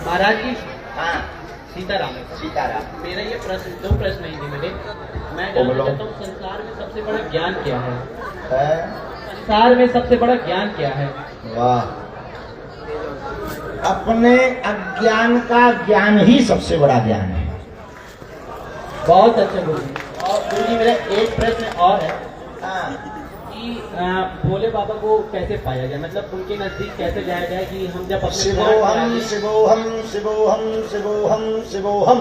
महाराज जी। हाँ सीताराम। सीताराम। मेरा ये प्रश्न, दो प्रश्न नहीं मेरे। मैं जानना चाहता हूँ संसार में सबसे बड़ा ज्ञान क्या है? संसार में सबसे बड़ा ज्ञान क्या है? वाह, अपने अज्ञान का ज्ञान ही सबसे बड़ा ज्ञान है। बहुत अच्छा गुरु जी। और गुरु जी मेरा एक प्रश्न और है कि भोले बाबा को कैसे पाया जाए, मतलब उनके नजदीक कैसे जाया जाए कि हम जब अपने शिवोहम शिवोहम शिवोहम शिवोहम शिवोहम,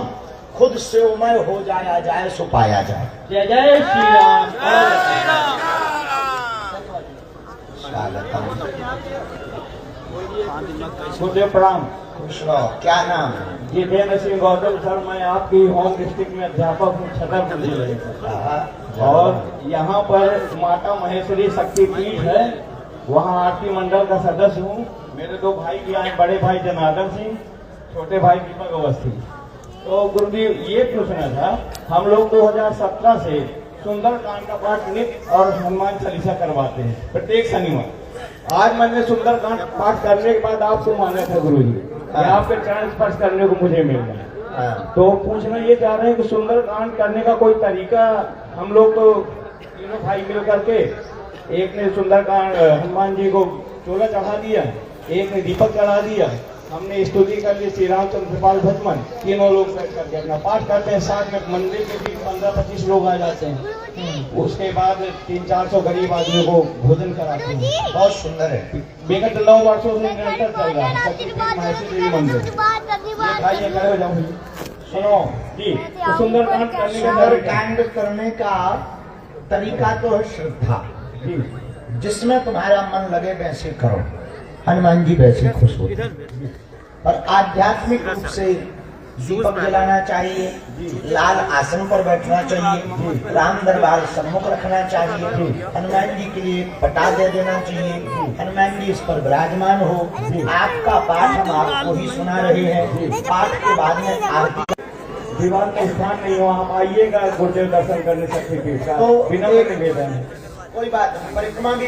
खुद शिवमय हो जाया जाए सो पाया जाए। जय जय श्री राम। गुरुदेव प्रणाम। खुश रहो। क्या नाम है? जितेंद्र सिंह गौतम सर, मैं आपकी होम डिस्ट्रिक्ट में अध्यापक हूँ, छतरपुर जिले में। और यहाँ पर माता महेश्वरी शक्तिपीठ है, वहाँ आरती मंडल का सदस्य हूँ। मेरे दो भाई भी आए, बड़े भाई जनार्दन सिंह, छोटे भाई दीपक अवस्थी। तो गुरुदेव ये पूछना था, हम लोग 2017 से सुंदरकांड का पाठ नित्य और हनुमान चालीसा करवाते हैं प्रत्येक शनिवार। आज मैंने सुंदरकांड पाठ करने के बाद आपको माना था गुरु जी, आपके चरण स्पर्श करने को मुझे मिल गया। तो पूछना ये चाह रहे हैं कि सुंदरकांड करने का कोई तरीका, हम लोग तो तीनों भाई मिल करके, एक ने सुंदरकांड हनुमान जी को चोला चढ़ा दिया, एक ने दीपक चढ़ा दिया, हमने स्तुति कर ली श्री रामचंद्र भजमन, तीनों लोग बैठ करके अपना पाठ करते हैं। साथ में मंदिर के भी 15-25 लोग आ जाते हैं। उसके बाद 300-400 गरीब आदमियों को भोजन कराते हैं। बहुत सुंदर है। विगत 9 वर्षों से निरंतर चल रहा है महर्षि देवी मंदिर। भाई ये कहे जाओ सुनो जी, तो सुंदरकांड करने का सुंदरकांड करने का तरीका तो है श्रद्धा जी, जिसमें तुम्हारा मन लगे वैसे करो। हनुमान जी वैसे खुश होते हैं। और आध्यात्मिक रूप से दीपक जलाना चाहिए, लाल आसन पर बैठना चाहिए, राम दरबार सम्मुख रखना चाहिए, हनुमान जी के लिए पटा दे देना चाहिए, हनुमान जी इस पर विराजमान हो। आपका पाठ हम आपको ही सुना रहे हैं। पाठ के बाद में आरती दीवार का स्थान नहीं हो, आप आइएगा गुरुदेव दर्शन करने सकते तो बिना निवेदन है। कोई बात नहीं। परिक्रमा भी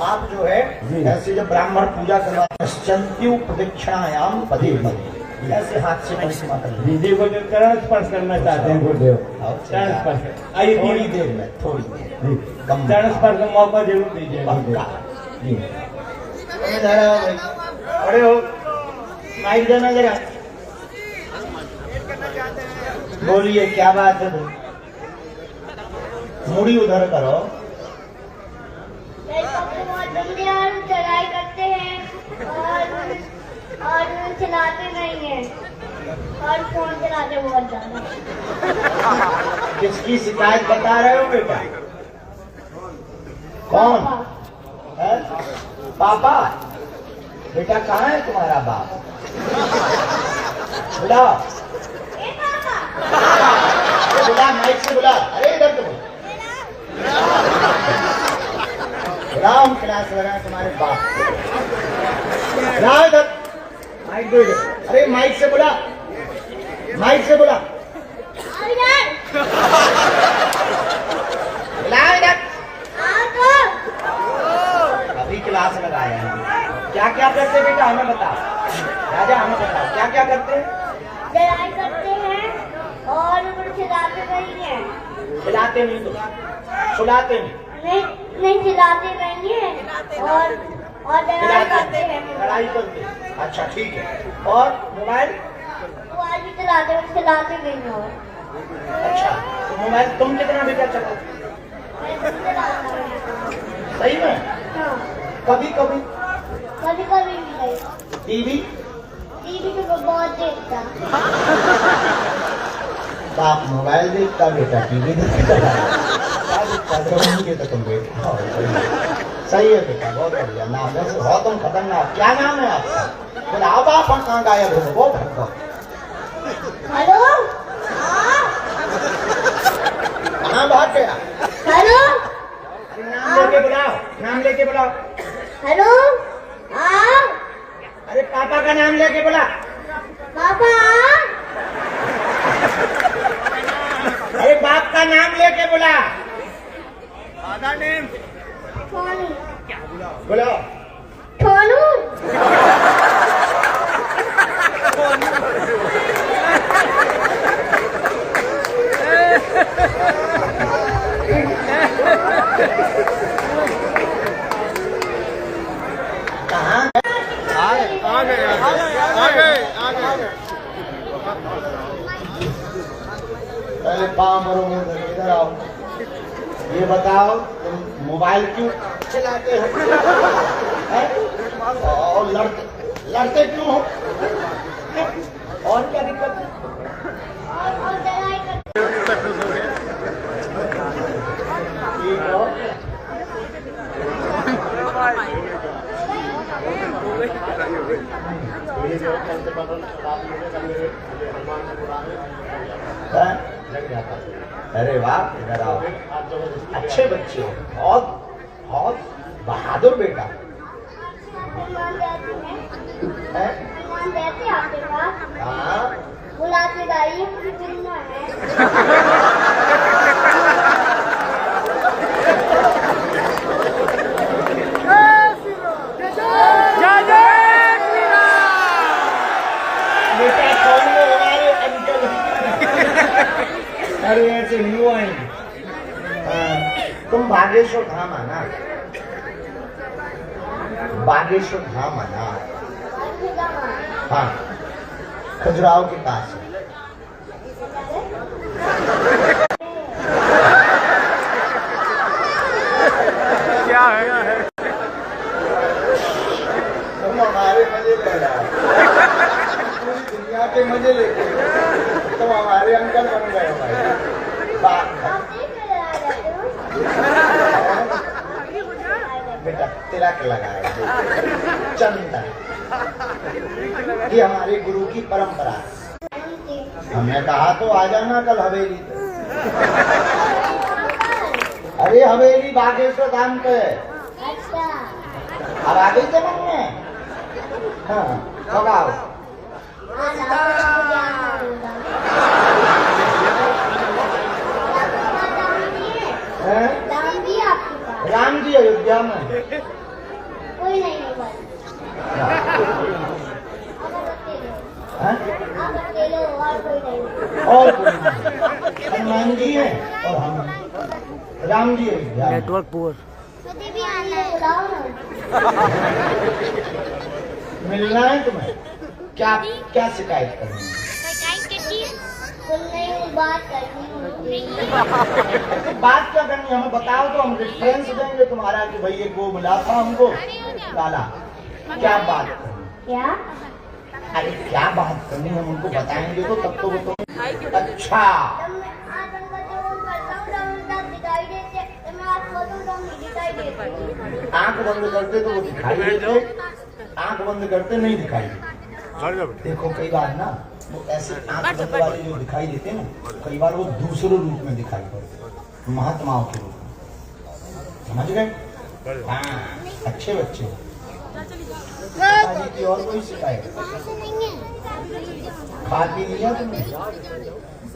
आप जो है ऐसे जब ब्राह्मण पूजा करवाते हैं, प्रदक्षिणायाम पदे पदे, ऐसे हाथ से परिक्रमा कर लीजिए। जी को चरण स्पर्श करना चाहते हैं गुरुदेव, चरण स्पर्श आइए थोड़ी देर में, थोड़ी देर चरण स्पर्श का मौका जरूर दीजिए। खड़े हो, माइक देना जरा, बोलिए क्या बात है। मुड़ी उधर करो। चढ़ाई करते हैं और चलाते नहीं है, और फोन चलाते बहुत ज्यादा। किसकी शिकायत बता रहे हो बेटा? कौन है? पापा? बेटा कहाँ है तुम्हारा बाप? बुला बुला, माइक से बुला। अरे इधर तुम राम क्लास लगा तुम्हारे बाप। इधर माइक दो इधर। अरे माइक से बुला, माइक से बुला। इधर अभी क्लास लगाया है। क्या क्या करते बेटा हमें बताओ, राजा हमें बताओ क्या क्या करते हैं? चढ़ाई करते हैं और खिलाते नहीं है। खिलाते नहीं तो सुलाते नहीं खिलाते नहीं है और लड़ाई करते हैं। लड़ाई करते हैं। अच्छा ठीक है। और मोबाइल भी चलाते हैं, खिलाते नहीं और। अच्छा तो मोबाइल तुम कितना बेटा चलाते? सही में? हाँ। कभी कभी भी नहीं। टीवी तो बहुत देखता। बाप मोबाइल देखता, बेटा टीवी देखता। तो तुम बेटा सही है बेटा, बहुत बढ़िया। नाम वैसे हो तुम खतरनाक। क्या नाम है आपका? बुलाओ बाप, हम कहाँ गायब हो? वो भटको। हेलो कहाँ भाग गया? हेलो नाम लेके बुलाओ, नाम लेके बुलाओ। हेलो अरे पापा का नाम लेके बुला। पापा अरे बाप का नाम लेके बुला। छोनू बोलो छोनू कहाँ पहले पाँव मरो मुंह धरो, इधर आओ। ये बताओ तुम मोबाइल क्यों चलाते हो? हैं? और लड़ते क्यों हो? हैं? और क्या दिक्कत है? और लड़ाई करते ठीक हो? हैं? अरे वाह, इधर आओ। अच्छे बच्चे हो, बहुत बहुत बहादुर बेटा। मेहमान रहते हैं हैं? मेहमान रहते आपके पास हाँ, बुलाते गाड़ी मुझे मिलना है बेटा कौन हो हमारे अंकल? अरे ऐसे नहीं आएंगे। तुम बागेश्वर धाम आना, बागेश्वर धाम आना। हाँ, खजुराहो के पास है। क्या है तुम हमारे मजे ले रहा हो, पूरी दुनिया के मजे लेके तुम हमारे अंकल बन गए हो भाई। आप देख रहे आ जाते हो बेटा तिलक लगाए चंदन, ये हमारे गुरु की परंपरा है। हमने कहा तो आ जाना कल हवेली। अरे हवेली बागेश्वर धाम पे है। अच्छा अब आ गई समझ में? हाँ, कब आओ? आज आपको मुझे आना होगा हैं? दाम भी आपके पास राम जी अयोध्या में। कोई नहीं होगा आप अकेले हैं? आप अकेले हो और कोई नहीं और कोई नहीं। हनुमान जी हैं और हम राम जी अयोध्या में। नेटवर्क पुअर मुझे भी आना है बुलाओ ना मिलना है तुम्हें? क्या क्या शिकायत करनी है? सुनने में बात करनी होती बात क्या करनी है? हमें बताओ तो हम रेफरेंस देंगे तुम्हारा कि भाई ये को बुला था हमको लाला। क्या बात करनी? क्या अरे क्या बात करनी है हम उनको बताएंगे तो तब तो वो तो अच्छा। जब मैं आज उनका जो करता हूँ जब उनका दिखाई देते तो मैं आज बोलूँ तो नहीं दिखाई देते आंख बंद करते तो वो दिखाई देते, आंख बंद करते नहीं दिखाई देते। देखो कई बार ना वो ऐसे आंख बंद वाले जो दिखाई देते हैं ना, कई बार वो दूसरे रूप में दिखाई पड़ते, महात्माओं के रूप में। समझ गए? हाँ, अच्छे बच्चे हो। पिताजी की और कोई शिकायत? खा पी लिया तुमने?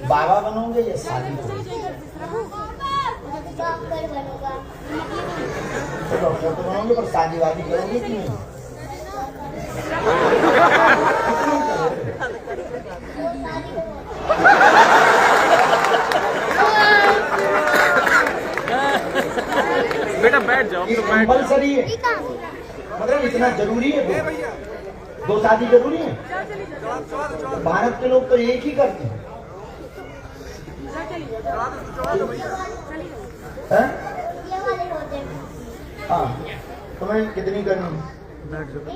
बाबा बनोगे या शादी करोगे? डॉक्टर बनूंगा तो डॉक्टर तो बनोगे पर शादी वादी करोगे कि नहीं? बेटा बैठ जाओ ये कंपलसरी है, मतलब इतना जरूरी है? दो शादी जरूरी है? भारत के लोग तो एक ही करते हैं। हैं? ये वाले होते हैं हाँ, तुम्हें कितनी करनी? बैठ जाओ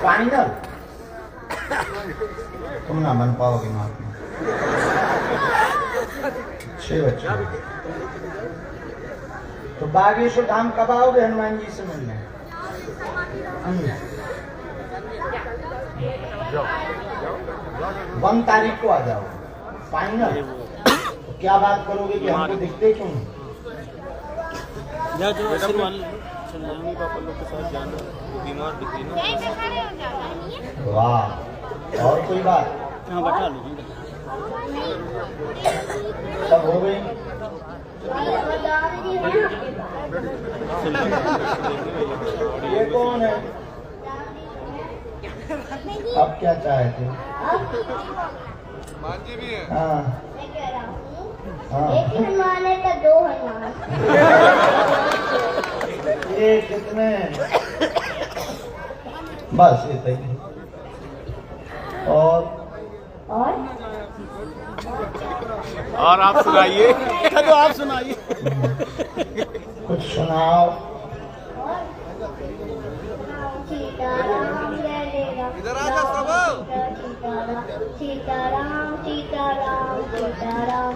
फाइनल? तुम ना बन पाओगे महात्मा। 6 बच्चे। तो बागेश्वर धाम कब आओगे हनुमान जी से मिलने? 1 तारीख को आ जाओ फाइनल। तो क्या बात करोगे कि हमको दिखते क्यों नहीं? जा जो मम्मी पापा लोग के साथ जाना, बीमार दिख रही ना। वाह, और कोई बात? हाँ बैठा लो। सब हो गई? राम जी हैं। ये कौन है? अब क्या चाहते हो? हाँ मैं कह रहा हूँ हाँ। एक ही हनुमान है तो दो हनुमान। ये कितने? बस इतना ही। और आप सुनाइए। तो आप सुनाइए। कुछ सुनाओ। सीताराम जय जय राम। इधर आ जा सब। सीताराम सीताराम सीताराम।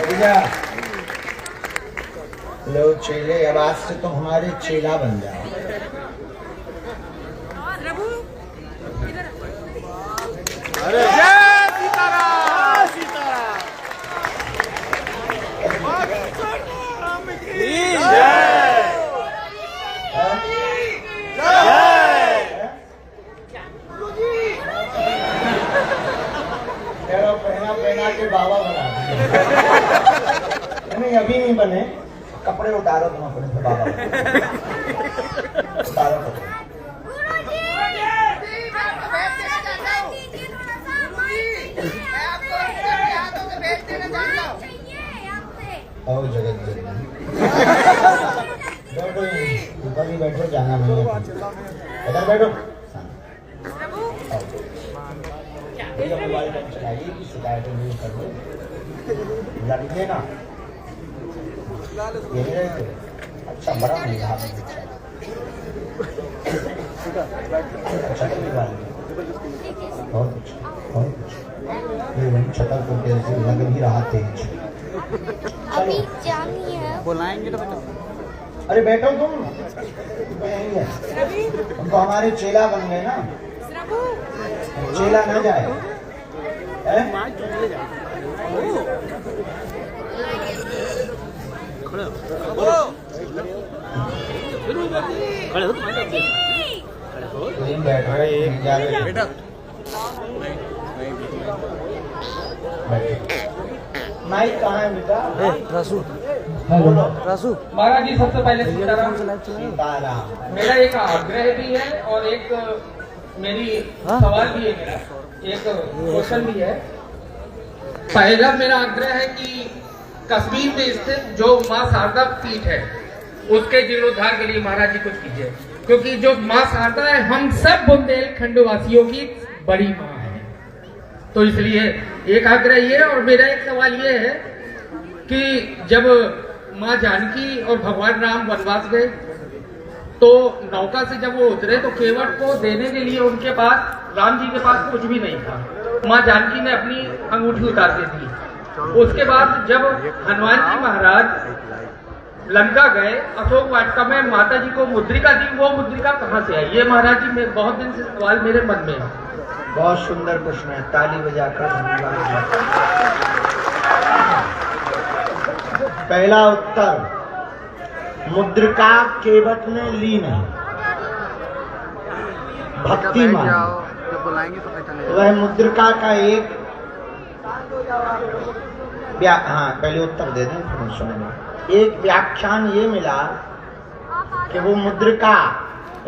भैया लो चेले, अब आज से तो हमारे चेला बन जाओ। अरे जय सीताराम सीताराम की जय तेरा पहना पहना के बाबा बना दिए। नहीं अभी नहीं बने, कपड़े उतारो तुम अपने से बाबा उतारो कपड़े। और जगत बैठो, ऊपर ही बैठो, जाना नहीं है। इधर बैठो। मोबाइल पर चलाइए कि शिकायत नहीं कर लो। लड़के ना ये नहीं रहते। अच्छा बड़ा नहीं रहा। अच्छा बहुत अच्छा बहुत अच्छा। ये वही छतरपुर के ऐसे लग भी रहा तेज। अभी जानी है। बुलाएंगे तो बेटा। अरे बैठो तुम तो यहीं है। तुम तो हमारे चेला बन गए ना। चेला न जाए हैं? खड़े हो तुम बैठ रहे जा रहे बेटा। माइक कहाँ है बेटा? रसू बोलो। रसू महाराज जी सबसे पहले सीताराम। सीताराम। मेरा एक आग्रह भी है और एक मेरी सवाल भी है। मेरा एक क्वेश्चन भी है। पहला मेरा आग्रह है कि कश्मीर में स्थित जो माँ शारदा पीठ है उसके जीर्णोद्धार के लिए महाराज जी कुछ कीजिए, क्योंकि जो माँ शारदा है हम सब बुंदेलखंड वासियों की बड़ी माँ है। तो इसलिए एक आग्रह ये है। और मेरा एक सवाल ये है कि जब माँ जानकी और भगवान राम वनवास गए तो नौका से जब वो उतरे तो केवट को देने के लिए उनके पास, राम जी के पास कुछ भी नहीं था। माँ जानकी ने अपनी अंगूठी उतार के दी। उसके बाद जब हनुमान जी महाराज लंका गए, अशोक वाटिका में माता जी को मुद्रिका दी, वो मुद्रिका कहाँ से आई? ये महाराज जी में बहुत दिन से सवाल मेरे मन में है। बहुत सुंदर प्रश्न है, ताली बजाकर धन्यवाद। पहला उत्तर, मुद्रिका केवट ने ली नहीं, भक्ति मांगी। बुलाएंगे तो पहचाने। वह मुद्रिका का एक हाँ पहले उत्तर दे दें फिर सुनेंगे। एक व्याख्यान ये मिला कि वो मुद्रिका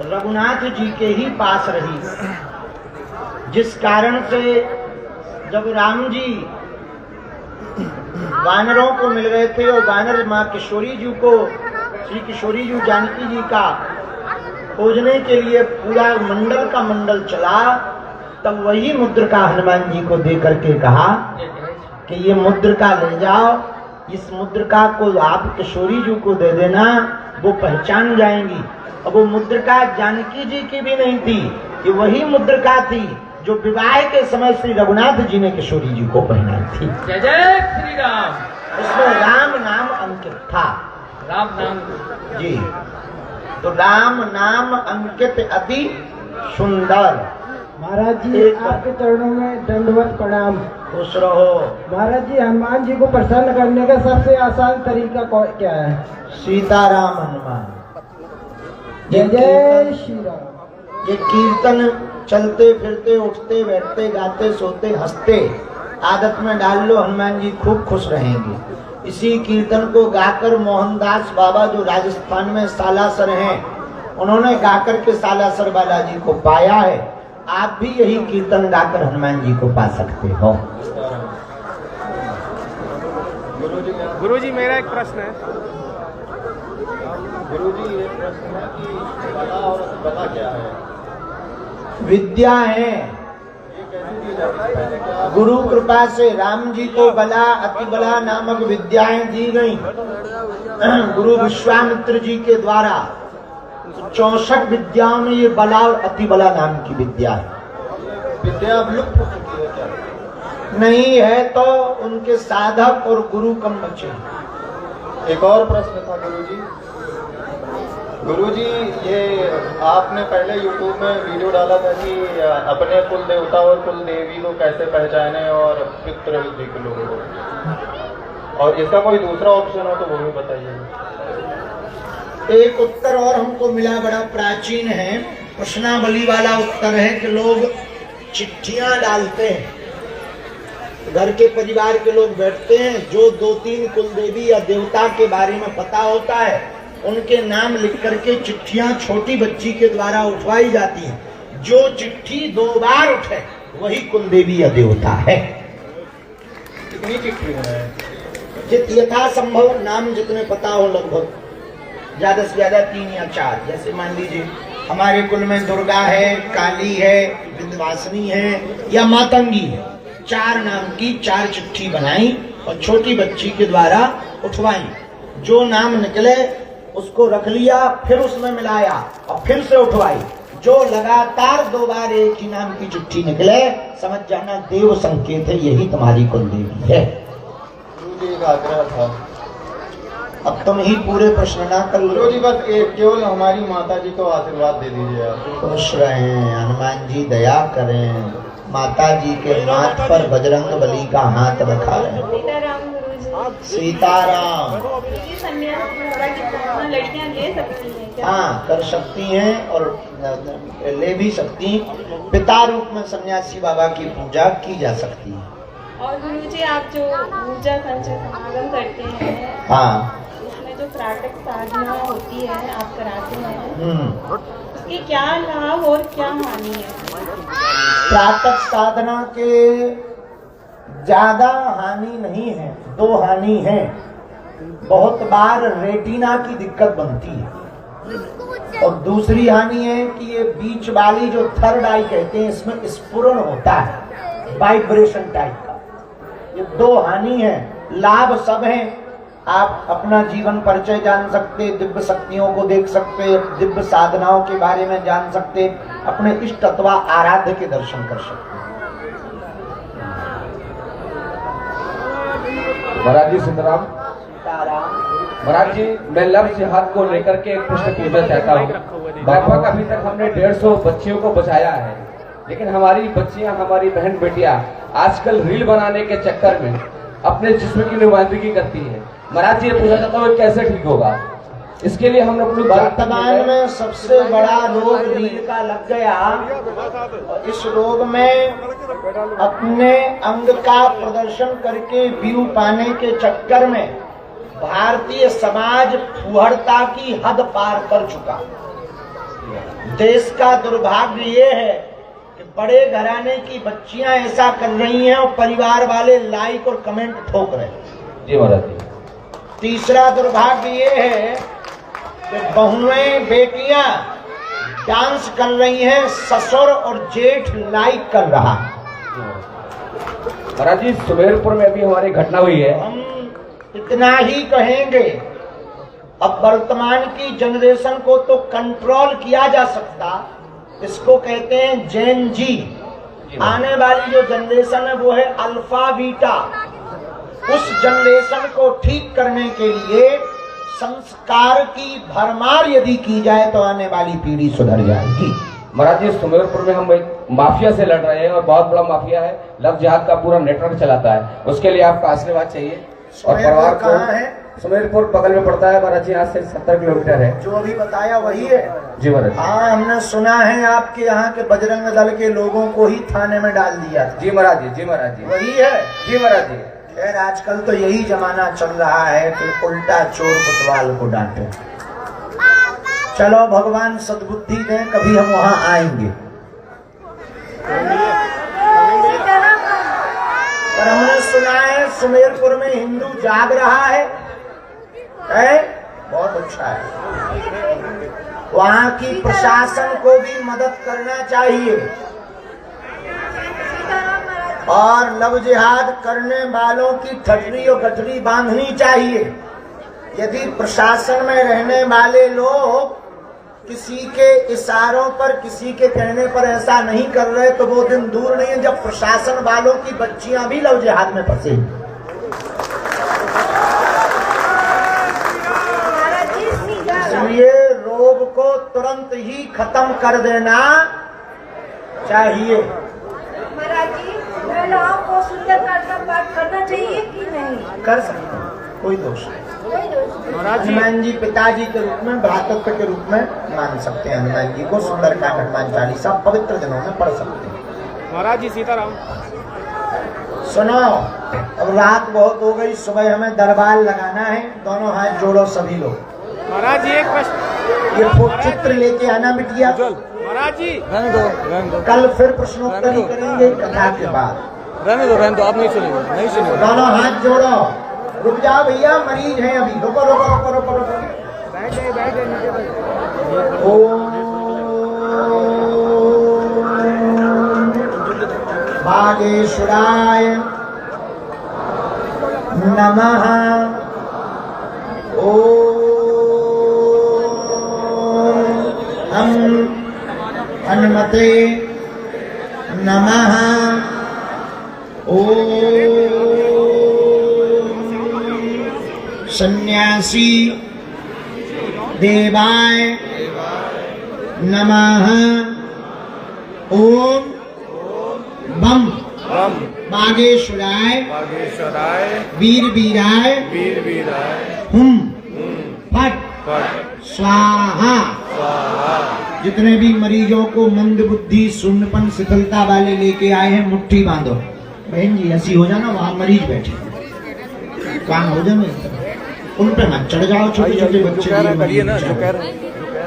रघुनाथ जी के ही पास रही, जिस कारण से जब राम जी वानरों को मिल रहे थे और वानर माँ किशोरी जी को, श्री किशोरी जी जानकी जी का खोजने के लिए पूरा मंडल का मंडल चला, तब वही मुद्रिका हनुमान जी को दे करके कहा कि ये मुद्रिका ले जाओ, इस मुद्रिका को आप किशोरी जी को दे देना, वो पहचान जाएंगी। अब वो मुद्रिका जानकी जी की भी नहीं थी, ये वही मुद्रिका थी जो विवाह के समय श्री रघुनाथ जी ने किशोरी जी को पहनाई थी। जय जय श्री राम। उसमें राम नाम अंकित था। राम नाम जी, तो राम नाम अंकित अति सुंदर। महाराज जी आपके चरणों में दंडवत प्रणाम। खुश रहो। महाराज जी, हनुमान जी को प्रसन्न करने का सबसे आसान तरीका क्या है? सीताराम हनुमान। जय जय श्री राम। ये कीर्तन चलते फिरते उठते बैठते गाते सोते हंसते आदत में डाल लो, हनुमान जी खूब खुश रहेंगे। इसी कीर्तन को गाकर मोहनदास बाबा जो राजस्थान में सालासर हैं, उन्होंने गाकर के सालासर बालाजी को पाया है। आप भी यही कीर्तन गाकर हनुमान जी को पा सकते हो। गुरुजी मेरा एक प्रश्न है। गुरुजी ये प्रश्न है कि कला और कला क्या है? विद्या है। गुरु कृपा से राम जी को बला अति बला नामक विद्याएं दी गई गुरु विश्वामित्र जी के द्वारा। 64 विद्याओं में ये बला और अति बला नाम की विद्या है। विद्या अब लुप्त हो चुकी है क्या? नहीं है तो उनके साधक और गुरु कम बचे। एक और प्रश्न था गुरुजी। गुरुजी ये आपने पहले YouTube में वीडियो डाला था कि अपने कुल देवता और कुल देवी को कैसे पहचाने और पितृ के लोगों को, और इसका कोई दूसरा ऑप्शन हो तो वो भी बताइए। एक उत्तर और हमको मिला, बड़ा प्राचीन है, प्रश्नावली वाला उत्तर है कि लोग चिट्ठियां डालते हैं, घर के परिवार के लोग बैठते हैं, जो 2-3 कुल देवी या देवता के बारे में पता होता है उनके नाम लिख करके चिट्ठियां छोटी बच्ची के द्वारा उठवाई जाती हैं। जो चिट्ठी 2 बार उठे वही कुल देवी या देवता है। कितनी चिट्ठी है? यथा संभव नाम जितने पता हो, लगभग ज्यादा से ज्यादा 3 या 4। जैसे मान लीजिए हमारे कुल में दुर्गा है, काली है, विंध्यवासिनी है या मातंगी है, 4 नाम की 4 चिट्ठी बनाई और छोटी बच्ची के द्वारा उठवाई। जो नाम निकले उसको रख लिया, फिर उसमें मिलाया और फिर से उठवाई। जो लगातार 2 बार एक ही नाम की चिट्ठी निकले, समझ जाना देव संकेत है, यही तुम्हारी कुल देवी है। गुरुजी एक आग्रह था। अब तुम ही पूरे प्रश्न ना कर लो। गुरुजी बस एक केवल हमारी माता जी को आशीर्वाद दे दीजिए आप। खुश रहें, हनुमान जी दया करें, माता जी के माथ पर बजरंग बली का हाथ रखा है। सीताराम। लड़कियां ले सकती हैं क्या? हाँ, कर सकती हैं और ले भी सकती। पिता रूप में सन्यासी बाबा की पूजा की जा सकती है। और गुरुजी आप जो पूजा संचय समागम करते हैं, हाँ, उसमें जो प्रातः साधना होती है आप कराते हैं, उसके क्या लाभ और क्या हानि है? प्रातः साधना के ज्यादा हानि नहीं है, 2 हानि है। बहुत बार रेटिना की दिक्कत बनती है और दूसरी हानि है कि ये बीच वाली जो थर्ड आई कहते हैं, इसमें स्फुरण होता है, वाइब्रेशन टाइप का। ये 2 हानि है। लाभ सब है। आप अपना जीवन परिचय जान सकते, दिव्य शक्तियों को देख सकते, दिव्य साधनाओं के बारे में जान सकते, अपने इष्ट अथवा आराध्य के दर्शन कर सकते। महाराज जी सीताराम। महाराज जी मैं लव जिहाद को लेकर के एक प्रश्न पूछना चाहता हूँ। लगभग अभी तक हमने 150 बच्चियों को बचाया है, लेकिन हमारी बच्चियां, हमारी बहन बेटियां आजकल रील बनाने के चक्कर में अपने जिस्म की नुमाइंदगी करती है। महाराज जी ये पूछना चाहता हूँ कैसे ठीक होगा? इसके लिए हम लोग वर्तमान में सबसे बड़ा रोग रील का लग गया और इस रोग में अपने अंग का प्रदर्शन करके व्यू पाने के चक्कर में भारतीय समाज फुहड़ता की हद पार कर चुका। देश का दुर्भाग्य ये है कि बड़े घराने की बच्चियां ऐसा कर रही हैं और परिवार वाले लाइक और कमेंट ठोक रहे हैं। जी महाराज जी। तीसरा दुर्भाग्य ये है कि बहुएं बेटियां डांस कर रही हैं, ससुर और जेठ लाइक कर रहा है। महाराज जी सुमेरपुर में अभी हमारी घटना हुई है। हम इतना ही कहेंगे, अब वर्तमान की जनरेशन को तो कंट्रोल किया जा सकता, इसको कहते हैं जेन जी। आने वाली जो जनरेशन है वो है अल्फा बीटा। उस जनरेशन को ठीक करने के लिए संस्कार की भरमार यदि की जाए तो आने वाली पीढ़ी सुधर जाएगी। महाराज जी सुमेरपुर में हम एक माफिया से लड़ रहे हैं और बहुत बड़ा माफिया है, लव जिहाद का पूरा नेटवर्क चलाता है। उसके लिए आपका आशीर्वाद चाहिए और परिवार कहाँ है? सुमेरपुर बगल में पड़ता है महाराज जी, यहाँ से 70 किलोमीटर है। जो अभी बताया वही है। जी महाराज। हाँ, हमने सुना है आपके यहाँ के बजरंग दल के लोगों को ही थाने में डाल दिया था। जी महाराज जी, जी महाराज जी, वही है। जी महाराज जी। खैर आजकल तो यही जमाना चल रहा है कि उल्टा चोर कोतवाल को डांटे। चलो भगवान सद्बुद्धि दें, कभी हम वहाँ आएंगे। पर हमने सुना है सुमेरपुर में हिंदू जाग रहा है। बहुत अच्छा है। वहाँ की प्रशासन को भी मदद करना चाहिए और लव जिहाद करने वालों की ठटरी और गठरी बांधनी चाहिए। यदि प्रशासन में रहने वाले लोग किसी के इशारों पर, किसी के कहने पर ऐसा नहीं कर रहे तो वो दिन दूर नहीं है जब प्रशासन वालों की बच्चियां भी लव जिहाद में फंसेंगी। इसलिए रोग को तुरंत ही खत्म कर देना चाहिए। महाराज जी, महिलाओं को सुंदर कर बात करना चाहिए कि नहीं? कर सकते हैं, कोई दोष नहीं। हनुमान जी पिताजी के रूप में, भ्रातृत्व के रूप में मान सकते हैं। हनुमान जी को सुंदरकांड, हनुमान चालीसा पवित्र दिनों में पढ़ सकते हैं। महाराज जी सीताराम। सुनो, अब रात बहुत हो गई, सुबह हमें दरबार लगाना है। दोनों हाथ जोड़ो सभी लोग। महाराज जी एक प्रश्न। ये चित्र लेके आना बिटिया। महाराज जी रहने दो। कल फिर प्रश्नोत्तरी करेंगे कथा के बाद। रहने दो, आप नहीं सुनेंगे, नहीं सुनेंगे। दोनों हाथ जोड़ो। रुक जाओ भैया, मरीज हैं अभी। रुको रुको रुको रुको रुको। बागेश्वराय नमः। ओम हनुमते नमः। ओम सन्यासी देवाय नमः। ओम बम बागेश्वराय वीर वीराय हुम फट स्वाहा। जितने भी मरीजों को मंद बुद्धि, शून्यपन, शिथिलता वाले लेके आए हैं, मुट्ठी बांधो। बहन जी ऐसी हो जाना, वहां मरीज बैठे काम हो जाए, उन पे मत चढ़ जाओ। छोटे छोटे बच्चे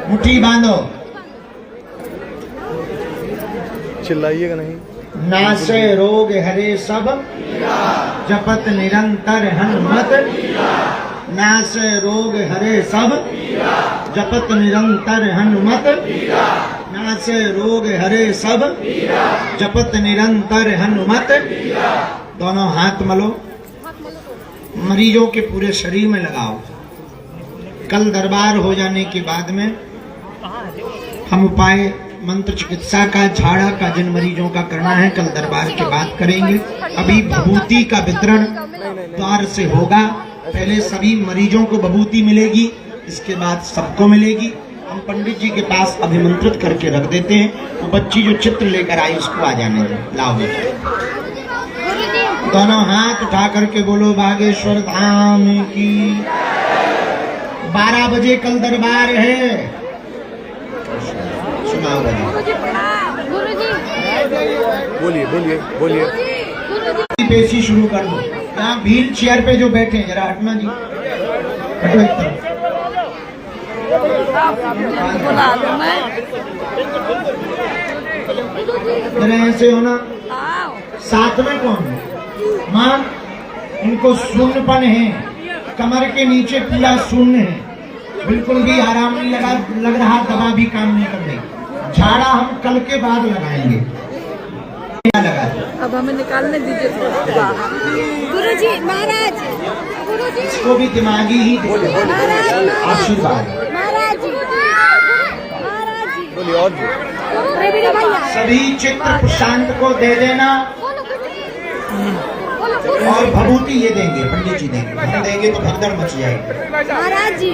मुट्ठी बांधो। चिल्लाइएगा नहीं। नासे रोग हरे सब जपत निरंतर हनुमत। नासे रोग हरे सब जपत निरंतर हनुमत। नासे रोग हरे सब जपत निरंतर हनुमत। दोनों हाथ मलो, मरीजों के पूरे शरीर में लगाओ। कल दरबार हो जाने के बाद में हम उपाय मंत्र चिकित्सा का, झाड़ा का जिन मरीजों का करना है कल दरबार के बाद करेंगे। अभी भभूति का वितरण द्वार से होगा। पहले सभी मरीजों को भभूति मिलेगी, इसके बाद सबको मिलेगी। हम पंडित जी के पास अभिमंत्रित करके रख देते हैं। वो बच्ची जो चित्र लेकर आई उसको आ जाने दो। लाओ बेटा, दोनों हाथ उठा करके बोलो बागेश्वर धाम की। 12 बजे कल दरबार है। सुनाओ बोलिए। पेशी शुरू कर दो। यहाँ व्हील चेयर पे जो बैठे हैं जरा हटना जी, हटो एक तरफ। जरा ऐसे होना। साथ में कौन है? माँ, इनको शून्यपन है, कमर के नीचे पूरा शून्य है, बिल्कुल भी आराम नहीं लग रहा, दवा भी काम नहीं कर रही। झाड़ा हम कल के बाद लगाएंगे। अब हमें निकालने दीजिए गुरुजी। महाराज गुरुजी, इसको भी दिमागी ही आशीर्वाद। सभी चित्र प्रशांत को दे देना और भभूति ये देंगे, पंडित जी देंगे। हम देंगे तो भगदड़ मच जाएगी। महाराज जी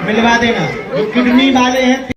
मिलवा देना। जो किडनी वाले हैं